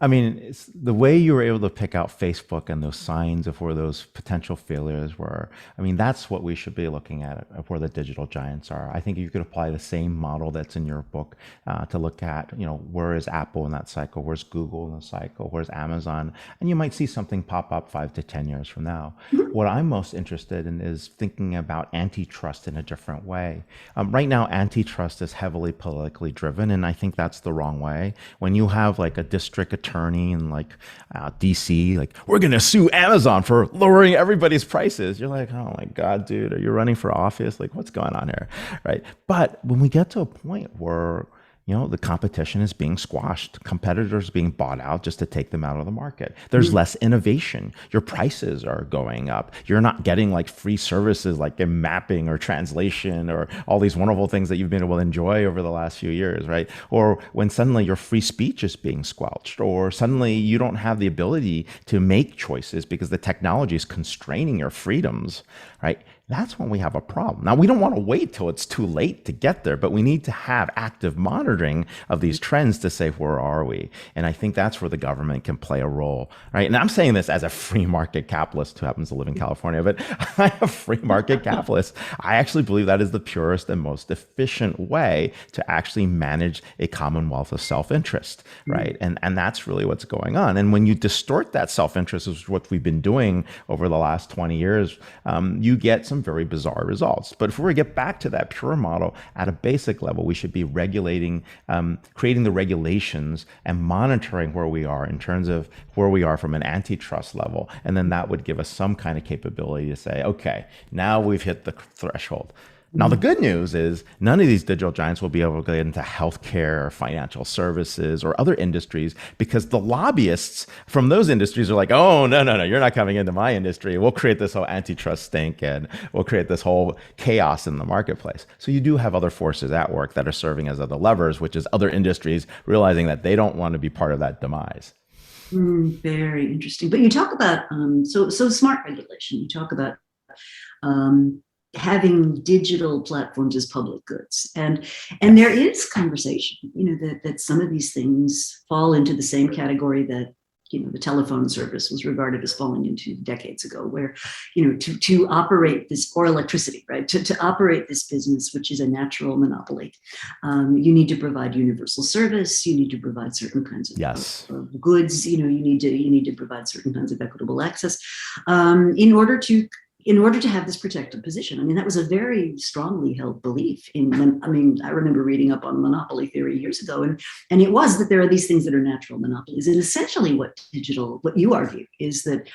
it's the way you were able to pick out Facebook and those signs of where those potential failures were. That's what we should be looking at where the digital giants are. I think you could apply the same model that's in your book to look at, where is Apple in that cycle? Where's Google in the cycle? Where's Amazon? And you might see something pop up 5 to 10 years from now. What I'm most interested in is thinking about antitrust in a different way. Right now, antitrust is heavily politically driven, and I think that's the wrong way. When you have like a district attorney in DC, like, we're going to sue Amazon for lowering everybody's prices. You're like, oh my God, dude, are you running for office? Like, what's going on here? Right. But when we get to a point where the competition is being squashed. Competitors being bought out just to take them out of the market. There's less innovation. Your prices are going up. You're not getting like free services like mapping or translation or all these wonderful things that you've been able to enjoy over the last few years, right? Or when suddenly your free speech is being squelched, or suddenly you don't have the ability to make choices because the technology is constraining your freedoms, right? That's when we have a problem. Now, we don't want to wait till it's too late to get there, but we need to have active monitoring of these trends to say, where are we? And I think that's where the government can play a role, right? And I'm saying this as a free market capitalist who happens to live in California, but I'm a free market capitalist. I actually believe that is the purest and most efficient way to actually manage a commonwealth of self-interest, right? And that's really what's going on. And when you distort that self-interest, which is what we've been doing over the last 20 years, you get some very bizarre results. But if we get back to that pure model at a basic level, we should be regulating, creating the regulations and monitoring where we are in terms of where we are from an antitrust level. And then that would give us some kind of capability to say, okay, now we've hit the threshold. Now, the good news is none of these digital giants will be able to get into healthcare or financial services or other industries because the lobbyists from those industries are like, oh, no, you're not coming into my industry. We'll create this whole antitrust stink and we'll create this whole chaos in the marketplace. So you do have other forces at work that are serving as other levers, which is other industries realizing that they don't want to be part of that demise. Very interesting. But you talk about, so smart regulation, you talk about having digital platforms as public goods, and there is conversation, that some of these things fall into the same category that the telephone service was regarded as falling into decades ago, where to operate this, or electricity, right, to operate this business, which is a natural monopoly, you need to provide universal service, you need to provide certain kinds of goods, you need to provide certain kinds of equitable access in order to have this protected position. I mean, that was a very strongly held belief I remember reading up on monopoly theory years ago, and it was that there are these things that are natural monopolies. And essentially what you argue is that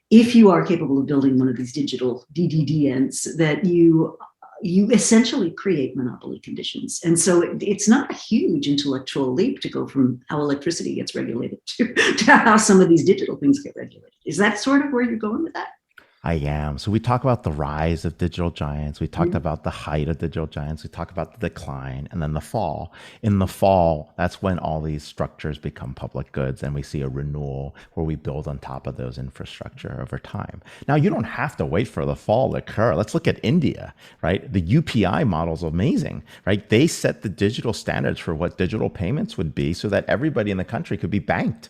if you are capable of building one of these digital DDDNs, that you essentially create monopoly conditions. And so it's not a huge intellectual leap to go from how electricity gets regulated to how some of these digital things get regulated. Is that sort of where you're going with that? I am. So we talk about the rise of digital giants. We talked about the height of digital giants. We talk about the decline and then the fall. In the fall, that's when all these structures become public goods and we see a renewal where we build on top of those infrastructure over time. Now, you don't have to wait for the fall to occur. Let's look at India, right? The UPI model is amazing, right? They set the digital standards for what digital payments would be so that everybody in the country could be banked.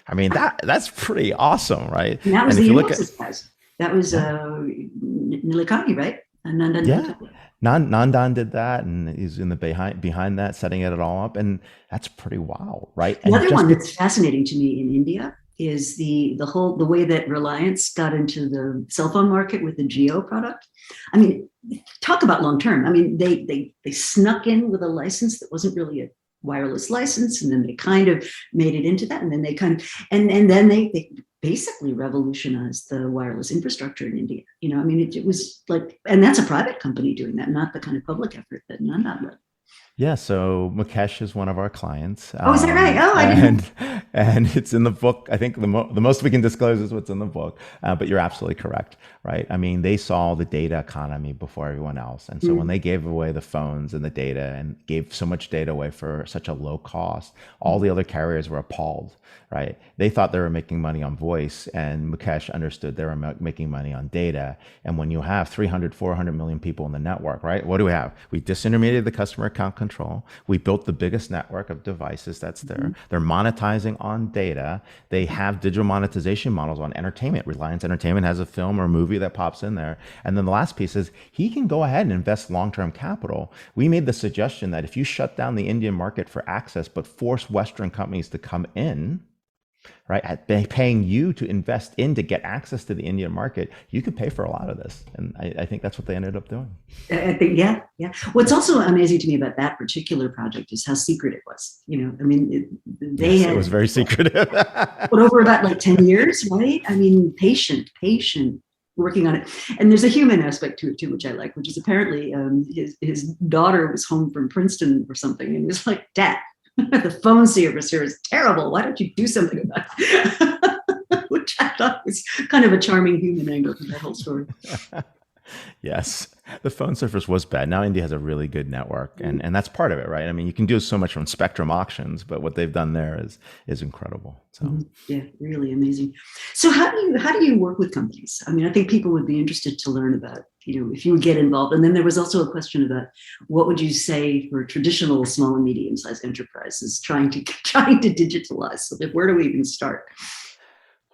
I mean, that's pretty awesome, right? And that was the Infosys guys. That was Nilikani, right? Nandan did that, and he's in the behind that, setting it all up, and that's pretty wild, right? The other one that's fascinating to me in India is the way that Reliance got into the cell phone market with the Jio product. I mean, talk about long term. I mean, they snuck in with a license that wasn't really a wireless license, and then they kind of made it into that, and then they then they basically revolutionized the wireless infrastructure in India. I mean, it was like, and that's a private company doing that, not the kind of public effort that Nandan led. Yeah, so Mukesh is one of our clients. Oh, is that right? Oh, I didn't. And it's in the book. I think the most we can disclose is what's in the book. But you're absolutely correct, right? I mean, they saw the data economy before everyone else. And so when they gave away the phones and the data and gave so much data away for such a low cost, all the other carriers were appalled, right? They thought they were making money on voice, and Mukesh understood they were making money on data. And when you have 300, 400 million people in the network, right? What do we have? We disintermediated the customer account control. We built the biggest network of devices that's there. They're monetizing on data. They have digital monetization models on entertainment. Reliance Entertainment has a film or movie that pops in there. And then the last piece is he can go ahead and invest long-term capital. We made the suggestion that if you shut down the Indian market for access, but force Western companies to come in, right, at paying you to invest in to get access to the Indian market, you could pay for a lot of this. And I think that's what they ended up doing. I think, yeah. What's also amazing to me about that particular project is how secret it was. I mean, it was very secretive. But over about like 10 years, right? I mean, patient working on it. And there's a human aspect to it too, which I like, which is apparently his daughter was home from Princeton or something and was like, Dad, the phone service here is terrible. Why don't you do something about it? Which I thought was kind of a charming human angle to that whole story. Yes, the phone service was bad. Now India has a really good network, and that's part of it, right? I mean, you can do so much from Spectrum auctions, but what they've done there is incredible. So yeah, really amazing. So how do you work with companies? I mean, I think people would be interested to learn about, if you would get involved. And then there was also a question about what would you say for traditional small and medium-sized enterprises trying to digitalize. So where do we even start?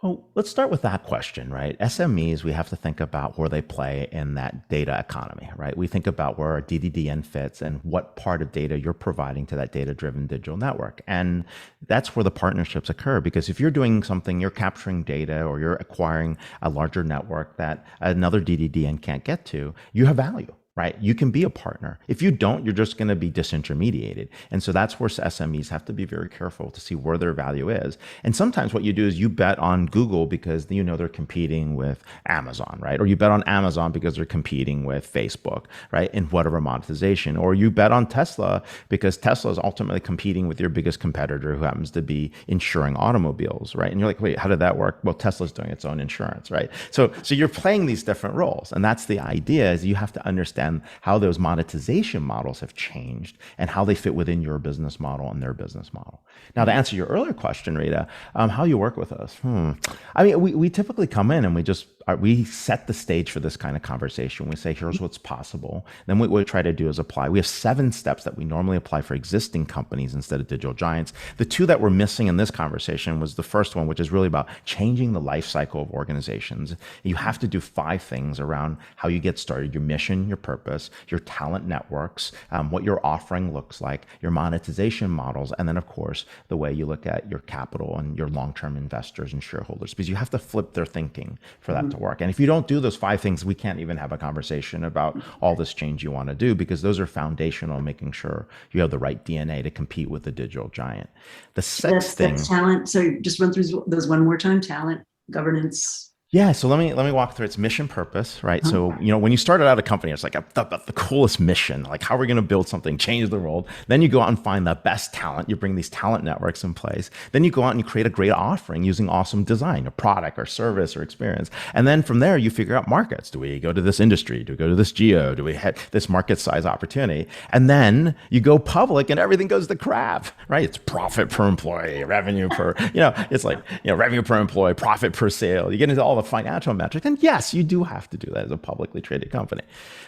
Well, let's start with that question, right? SMEs, we have to think about where they play in that data economy, right? We think about where a DDDN fits and what part of data you're providing to that data-driven digital network. And that's where the partnerships occur, because if you're doing something, you're capturing data or you're acquiring a larger network that another DDDN can't get to, you have value. Right? You can be a partner. If you don't, you're just going to be disintermediated. And so that's where SMEs have to be very careful to see where their value is. And sometimes what you do is you bet on Google because they're competing with Amazon, right? Or you bet on Amazon because they're competing with Facebook, right? In whatever monetization. Or you bet on Tesla because Tesla is ultimately competing with your biggest competitor who happens to be insuring automobiles, right? And you're like, wait, how did that work? Well, Tesla's doing its own insurance, right? So you're playing these different roles. And that's the idea, is you have to understand how those monetization models have changed and how they fit within your business model and their business model. Now, to answer your earlier question, Rita, how you work with us? I mean, we typically come in and we set the stage for this kind of conversation. We say, here's what's possible. Then what we try to do is apply. We have 7 steps that we normally apply for existing companies instead of digital giants. The 2 that we're missing in this conversation was the first one, which is really about changing the life cycle of organizations. You have to do 5 things around how you get started: your mission, your purpose, your talent networks, what your offering looks like, your monetization models, and then, of course, the way you look at your capital and your long-term investors and shareholders, because you have to flip their thinking for that to work. And if you don't do those 5 things, we can't even have a conversation about all this change you want to do, because those are foundational, making sure you have the right DNA to compete with the digital giant. The 6th thing... That's talent. So just run through those one more time: talent, governance. Yeah, so let me walk through its mission, purpose, right? So, when you started out a company, it's like the coolest mission, like how are we going to build something, change the world? Then you go out and find the best talent. You bring these talent networks in place. Then you go out and you create a great offering using awesome design, a product or service or experience. And then from there, you figure out markets. Do we go to this industry? Do we go to this geo? Do we hit this market size opportunity? And then you go public and everything goes to crap, right? It's profit per employee, revenue per, it's like, revenue per employee, profit per sale. You get into all the financial metrics. And yes, you do have to do that as a publicly traded company.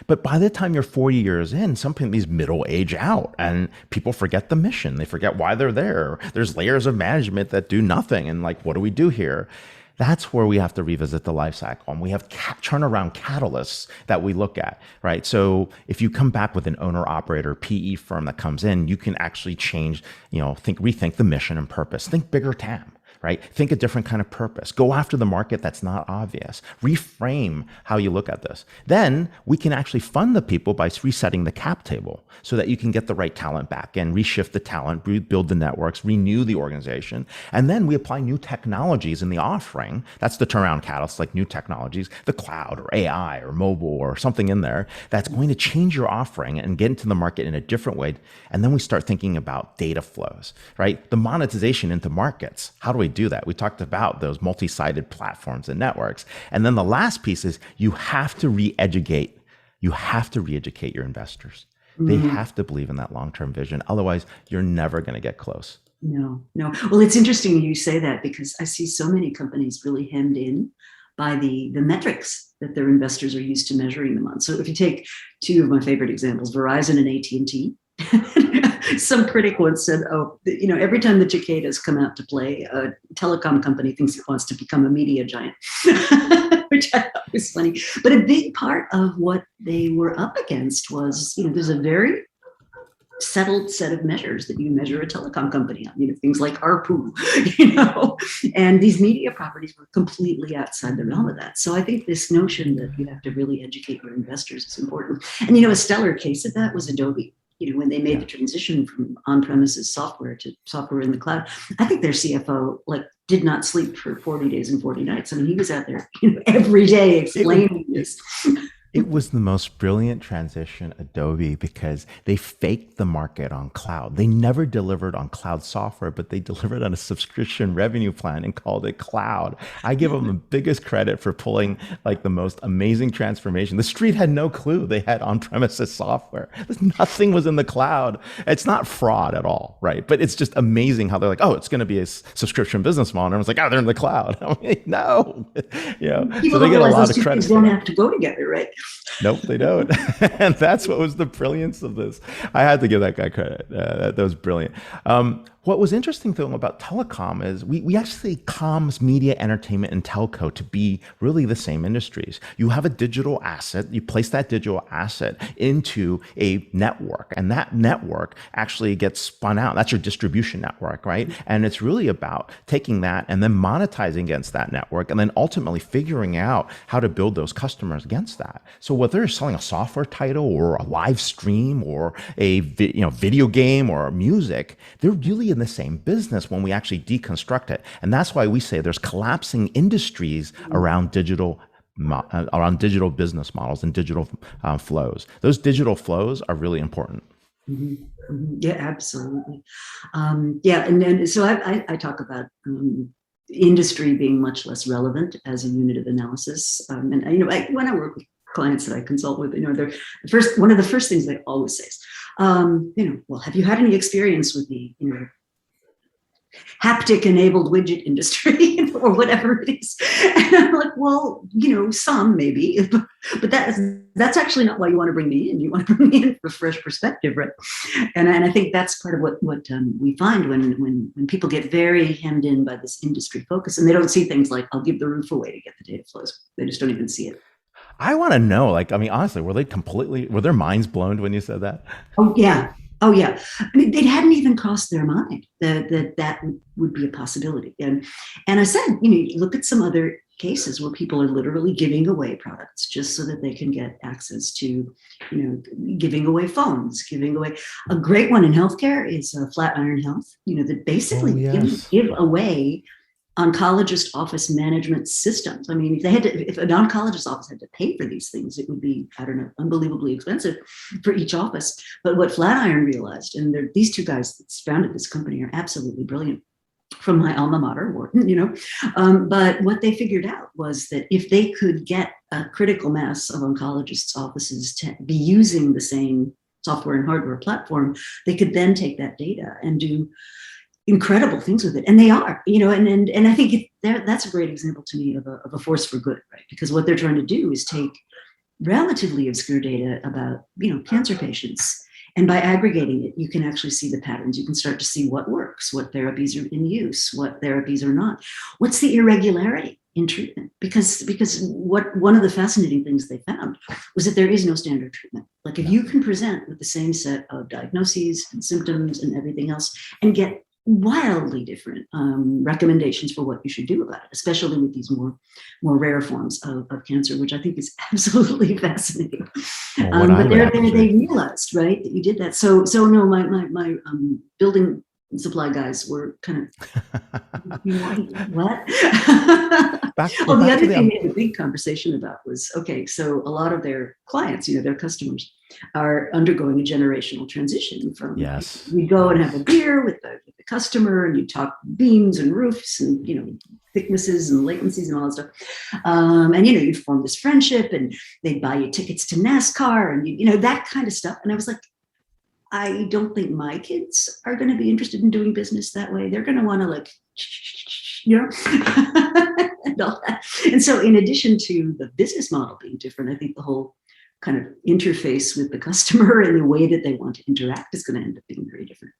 But by the time you're 40 years in, some companies middle age out and people forget the mission. They forget why they're there. There's layers of management that do nothing. And like, what do we do here? That's where we have to revisit the life cycle. And we have turnaround catalysts that we look at, right? So if you come back with an owner-operator PE firm that comes in, you can actually change, rethink the mission and purpose. Think bigger TAM. Right? Think a different kind of purpose. Go after the market that's not obvious. Reframe how you look at this. Then we can actually fund the people by resetting the cap table so that you can get the right talent back and reshift the talent, build the networks, renew the organization. And then we apply new technologies in the offering. That's the turnaround catalyst, like new technologies, the cloud or AI or mobile or something in there that's going to change your offering and get into the market in a different way. And then we start thinking about data flows, right? The monetization into markets. How do we do that? We talked about those multi-sided platforms and networks. And then the last piece is you have to re-educate your investors. They have to believe in that long-term vision. Otherwise, you're never going to get close. No. Well, it's interesting you say that, because I see so many companies really hemmed in by the metrics that their investors are used to measuring them on. So if you take 2 of my favorite examples, Verizon and AT&T, some critic once said, every time the cicadas come out to play, a telecom company thinks it wants to become a media giant, which I thought was funny. But a big part of what they were up against was, there's a very settled set of measures that you measure a telecom company on, things like ARPU, and these media properties were completely outside the realm of that. So I think this notion that you have to really educate your investors is important. And, a stellar case of that was Adobe. when they made the transition from on-premises software to software in the cloud, I think their CFO did not sleep for 40 days and 40 nights. I mean, he was out there every day explaining this. It was the most brilliant transition, Adobe, because they faked the market on cloud. They never delivered on cloud software, but they delivered on a subscription revenue plan and called it cloud. I give them the biggest credit for pulling the most amazing transformation. The street had no clue they had on-premises software. Nothing was in the cloud. It's not fraud at all, right? But it's just amazing how they're like, oh, it's going to be a subscription business model. And everyone's like, oh, they're in the cloud. I'm like, no. People so they get a lot of credit. Don't have to go together, right? Nope, they don't. And that's what was the brilliance of this. I had to give that guy credit. That was brilliant. What was interesting, though, about telecom is we actually comms, media, entertainment, and telco to be really the same industries. You have a digital asset, you place that digital asset into a network, and that network actually gets spun out. That's your distribution network, right? And it's really about taking that and then monetizing against that network, and then ultimately figuring out how to build those customers against that. So whether they're selling a software title or a live stream or a video game or music, they're really in the same business when we actually deconstruct it. And that's why we say there's collapsing industries around digital business models and digital flows. Those digital flows are really important. Mm-hmm. Mm-hmm. Yeah, absolutely. And then so I talk about industry being much less relevant as a unit of analysis. And when I work with clients that I consult with, one of the first things they always say is, well, have you had any experience with the, haptic enabled widget industry or whatever it is? And I'm like, well, some maybe, but that's actually not why you want to bring me in. You want to bring me in for a fresh perspective, right? And I think that's part of what we find when people get very hemmed in by this industry focus, and they don't see things like, I'll give the roof away to get the data flows. They just don't even see it. I want to know, honestly, were their minds blown when you said that? Oh, yeah. I mean, it hadn't even crossed their mind that would be a possibility. And I said, look at some other cases where people are literally giving away products just so that they can get access to, giving away phones, giving away. A great one in healthcare is Flatiron Health, that basically give away oncologist office management systems. I mean, if an oncologist office had to pay for these things, it would be, I don't know, unbelievably expensive for each office. But what Flatiron realized, and these two guys that founded this company are absolutely brilliant, from my alma mater, Wharton, but what they figured out was that if they could get a critical mass of oncologists' offices to be using the same software and hardware platform, they could then take that data and do incredible things with it. And they are, and I think that's a great example to me of a force for good, right? Because what they're trying to do is take relatively obscure data about, cancer patients, and by aggregating it, you can actually see the patterns. You can start to see what works, what therapies are in use, what therapies are not. What's the irregularity in treatment? Because one of the fascinating things they found was that there is no standard treatment. Like if you can present with the same set of diagnoses and symptoms and everything else and get wildly different recommendations for what you should do about it, especially with these more rare forms of cancer, which I think is absolutely fascinating. But they realized, right, that you did that. So no, my building supply guys were kind of what? The other thing we had a big conversation about was, okay, so a lot of their clients, their customers, are undergoing a generational transition from you go and have a beer with the customer and you talk beams and roofs and thicknesses and latencies and all that stuff, and you'd form this friendship and they'd buy you tickets to NASCAR and that kind of stuff. And I was like, I don't think my kids are going to be interested in doing business that way. They're going to want to and all that. And so in addition to the business model being different, I think the whole kind of interface with the customer and the way that they want to interact is going to end up being very different.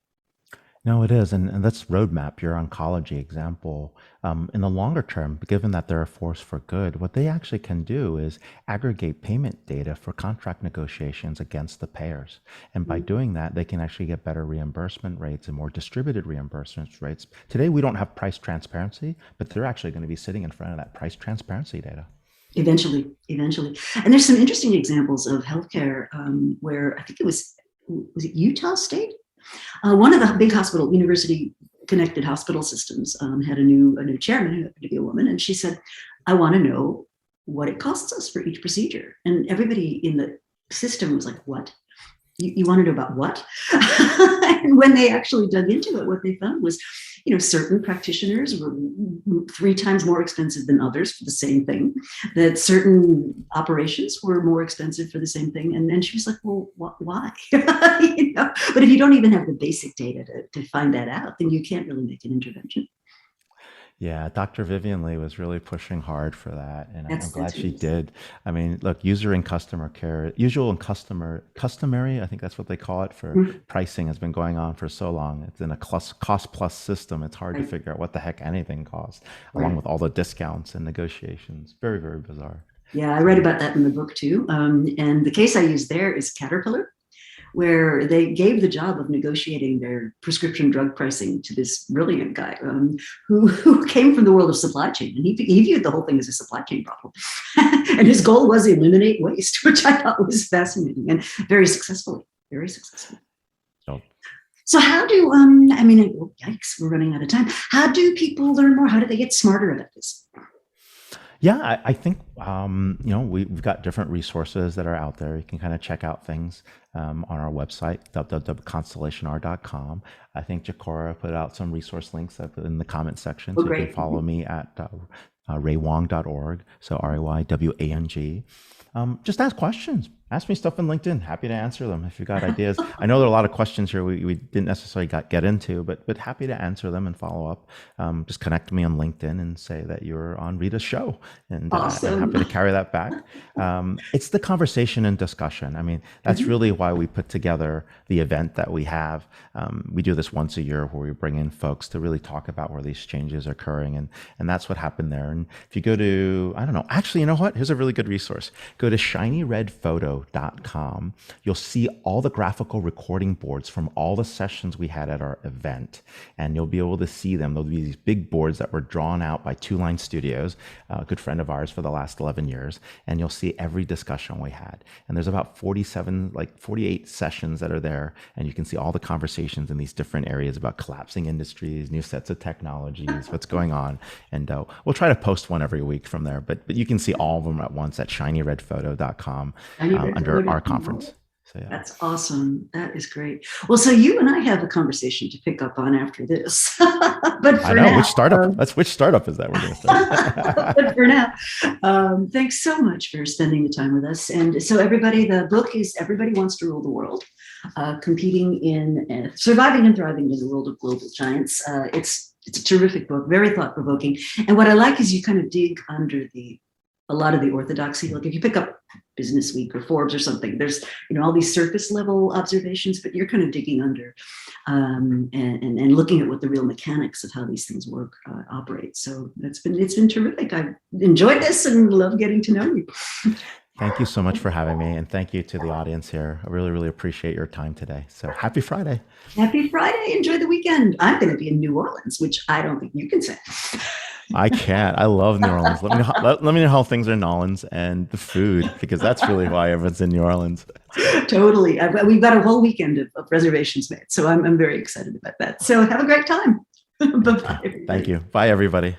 No, it is. And let's roadmap your oncology example. In the longer term, given that they're a force for good, what they actually can do is aggregate payment data for contract negotiations against the payers. And by doing that, they can actually get better reimbursement rates and more distributed reimbursement rates. Today, we don't have price transparency, but they're actually going to be sitting in front of that price transparency data. Eventually. And there's some interesting examples of healthcare where I think it was was it Utah State? One of the big university connected hospital systems had a new chairman who happened to be a woman, and she said, "I want to know what it costs us for each procedure." And everybody in the system was like, "What? You want to know about what?" And when they actually dug into it, what they found was, certain practitioners were 3 times more expensive than others for the same thing, that certain operations were more expensive for the same thing. And she was like, "Well, why?" But if you don't even have the basic data to find that out, then you can't really make an intervention. Yeah, Dr. Vivian Lee was really pushing hard for that, and I'm glad she That's did. I mean, look, usual and customary, I think that's what they call it for pricing, has been going on for so long. It's in a cost plus system. It's hard to figure out what the heck anything costs, along with all the discounts and negotiations. Very, very bizarre. Yeah, I read about that in the book too. And the case I used there is Caterpillar, where they gave the job of negotiating their prescription drug pricing to this brilliant guy who came from the world of supply chain. And he viewed the whole thing as a supply chain problem. And his goal was eliminate waste, which I thought was fascinating and very successfully, very successful. So how do, yikes, we're running out of time. How do people learn more? How do they get smarter about this? Yeah, I think, we've got different resources that are out there. You can kind of check out things on our website, www.constellationr.com. I think Jacora put out some resource links in the comment section. So you can follow me at raywang.org. So RAYWANG. Just ask questions. Ask me stuff on LinkedIn. Happy to answer them if you've got ideas. I know there are a lot of questions here we didn't necessarily get into, but happy to answer them and follow up. Just connect me on LinkedIn and say that you're on Rita's show, and awesome. I'm happy to carry that back. It's the conversation and discussion. I mean, that's really why we put together the event that we have. We do this once a year where we bring in folks to really talk about where these changes are occurring, and that's what happened there. And if you go to, I don't know, actually, you know what? Here's a really good resource. Go to shinyredphoto.com. You'll see all the graphical recording boards from all the sessions we had at our event, and you'll be able to see them. There'll be these big boards that were drawn out by Two Line Studios, a good friend of ours for the last 11 years, and you'll see every discussion we had. And there's about 48 sessions that are there, and you can see all the conversations in these different areas about collapsing industries, new sets of technologies, what's going on. And we'll try to post one every week from there, but you can see all of them at once at shinyredphoto.com. Under our conference. So, yeah. That's awesome. That is great. Well, so you and I have a conversation to pick up on after this. But for now, which startup? Which startup is that we're going to start? But for now, thanks so much for spending the time with us. And so, everybody, the book is "Everybody Wants to Rule the World: Competing in Surviving and Thriving in the World of Global Giants." It's a terrific book, very thought provoking. And what I like is you kind of dig under a lot of the orthodoxy. Like if you pick up Business Week or Forbes or something, there's all these surface level observations, but you're kind of digging under and looking at what the real mechanics of how these things work operate. So it's been terrific. I've enjoyed this and love getting to know you. Thank you so much for having me, and thank you to the audience here. I really, really appreciate your time today. So happy Friday. Happy Friday. Enjoy the weekend. I'm going to be in New Orleans, which I don't think you can say. I can't. I love New Orleans. Let me know how things are in New Orleans and the food, because that's really why everyone's in New Orleans. Totally. We've got a whole weekend of reservations made. So I'm very excited about that. So have a great time. Bye-bye. Thank you. Bye, everybody.